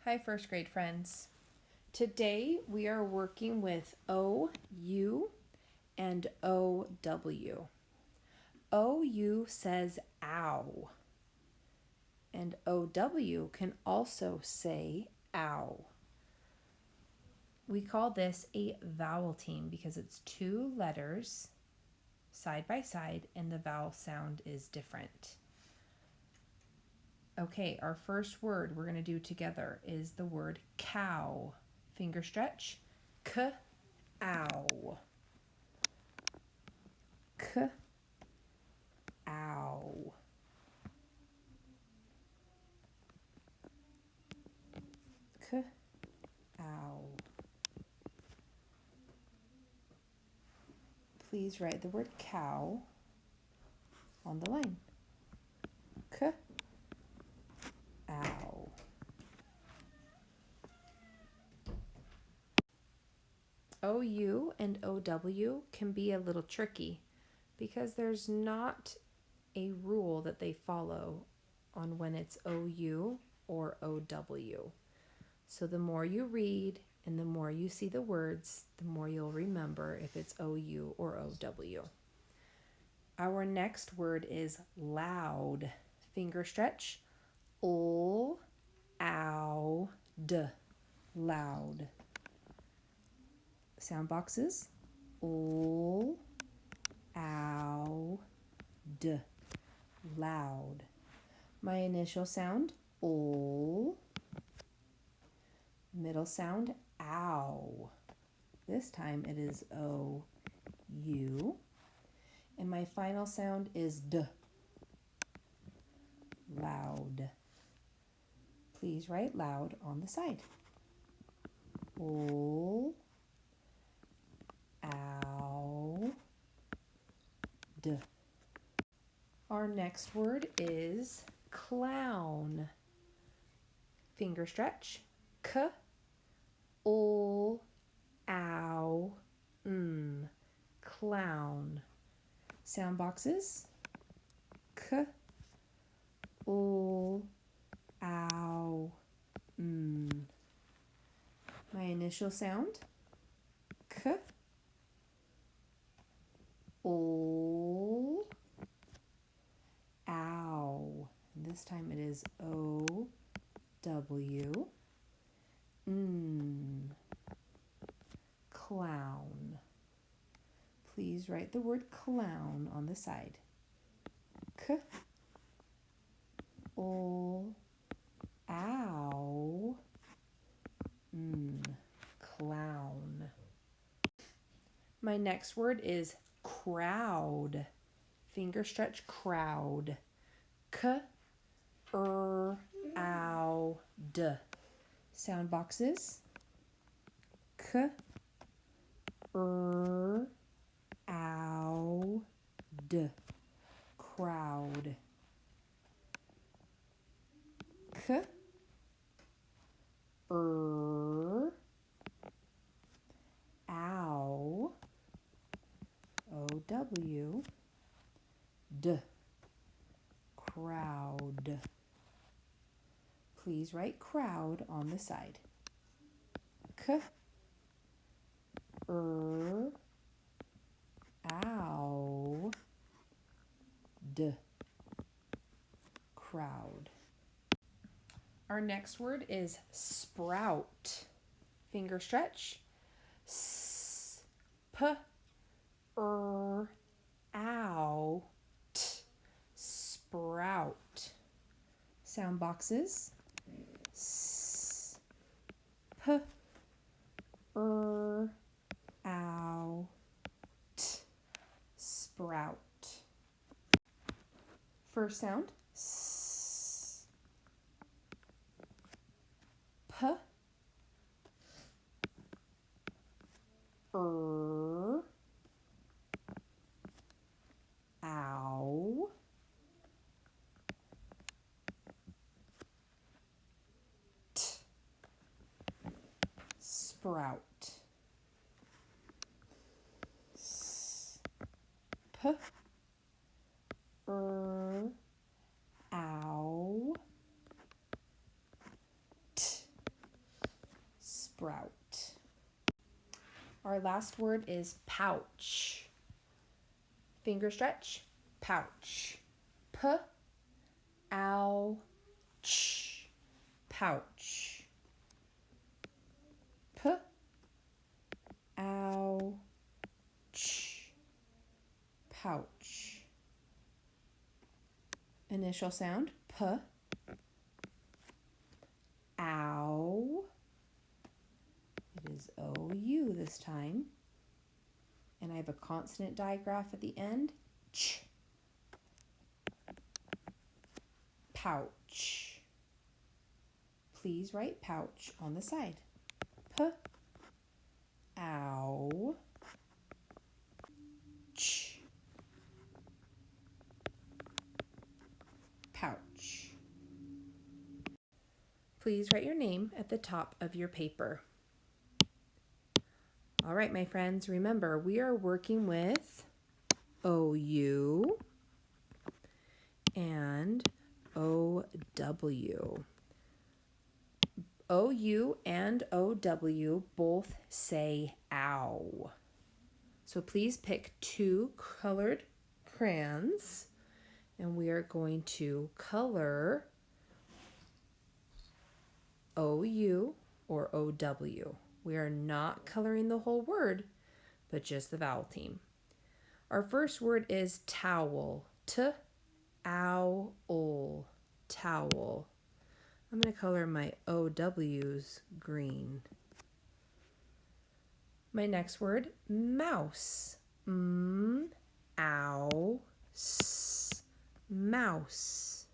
Hi, first grade friends. Today we are working with OU and OW. OU says ow, and OW can also say ow. We call this a vowel team because it's two letters side by side and the vowel sound is different. Okay, our first word we're going to do together is the word cow. Finger stretch. K-ow. K-ow. K-ow. Please write the word cow on the line. K-ow. OU and OW can be a little tricky because there's not a rule that they follow on when it's OU or OW. So the more you read and the more you see the words, the more you'll remember if it's OU or OW. Our next word is loud. Finger stretch. L-ow-d. Loud. Sound boxes. L-ow-d. Loud. My initial sound. L. Middle sound. Ow. This time it is O-U. And my final sound is D. Loud. Please write loud on the side. L, ow, D. Our next word is clown. Finger stretch. K, l, ow, clown. Sound boxes. K, l, ow, My initial sound. K, l, ow. This time it is O, W, clown. Please write the word clown on the side. K, l, ow, clown. My next word is crowd. Finger stretch, crowd. K-ow-d. Sound boxes. K-ow-d. Crowd. K-ow. O-W. D. Crowd. Please write crowd on the side. K-ow. D. Crowd. Our next word is sprout. Finger stretch. S-p-r-ow-t. Sprout. Sound boxes. S-p-r-ow-t. Sprout. First sound. S. P. Er. Ow. T. Sprout. S. P. Er. Ow. T. sprout. Our last word is pouch. Finger stretch, pouch. P-ow-ch, pouch. P-ow-ch, pouch. Initial sound, P. Ow. It is O-U this time. And I have a consonant digraph at the end, ch. Pouch. Please write pouch on the side. P-ow. Ch. Pouch. Please write your name at the top of your paper. All right, my friends, remember we are working with OU and OW. OU and OW both say ow. So please pick 2 colored crayons and we are going to color OU or OW. We are not coloring the whole word, but just the vowel team. Our first word is towel. T-ow-l, towel. I'm going to color my OW's green. My next word, mouse. M-ow-s, mouse.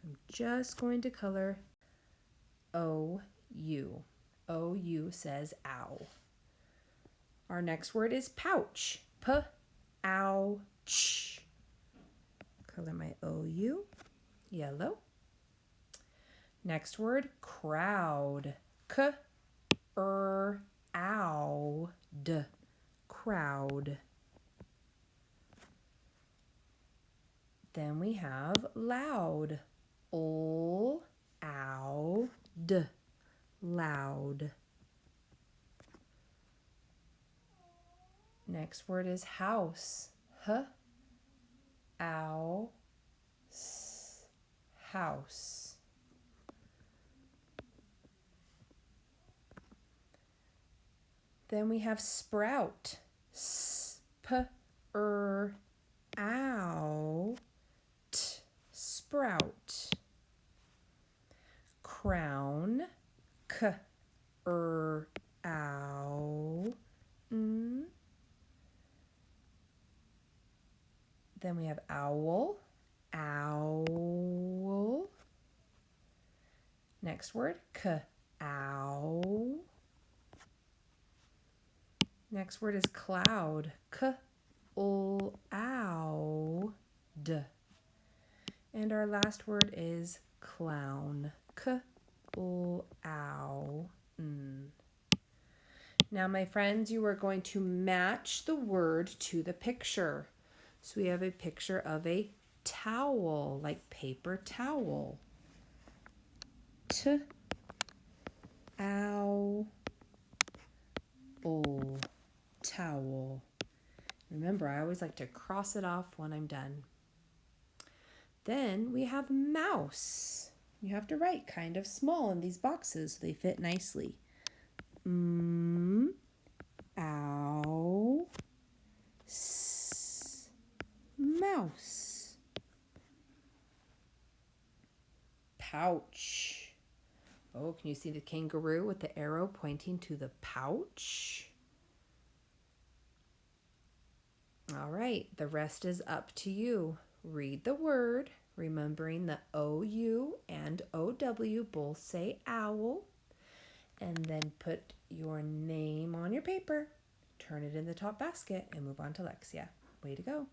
So I'm just going to color O-U. O-U says ow. Our next word is pouch. P-ow-ch. Color my O-U, yellow. Next word, crowd. K-r-ow-d, crowd. Then we have loud. L-ow-d, loud. Next word is house. H-ow-s, house. Then we have sprout. S-p-r-ow-t, sprout. Crown. K-r-ow. Then we have owl. Owl. Next word, k-ow. Next word is cloud. K-l-ow-d. And our last word is clown. K-l-ow-n. Now, my friends, you are going to match the word to the picture. So we have a picture of a towel, like paper towel. T-ow-l, towel. Remember, I always like to cross it off when I'm done. Then we have mouse. You have to write kind of small in these boxes so they fit nicely. Ow, s, mouse. Pouch. Oh, can you see the kangaroo with the arrow pointing to the pouch? All right, the rest is up to you. Read the word, remembering the OU and OW both say owl, and then put your name on your paper, turn it in the top basket, and move on to Lexia. Way to go.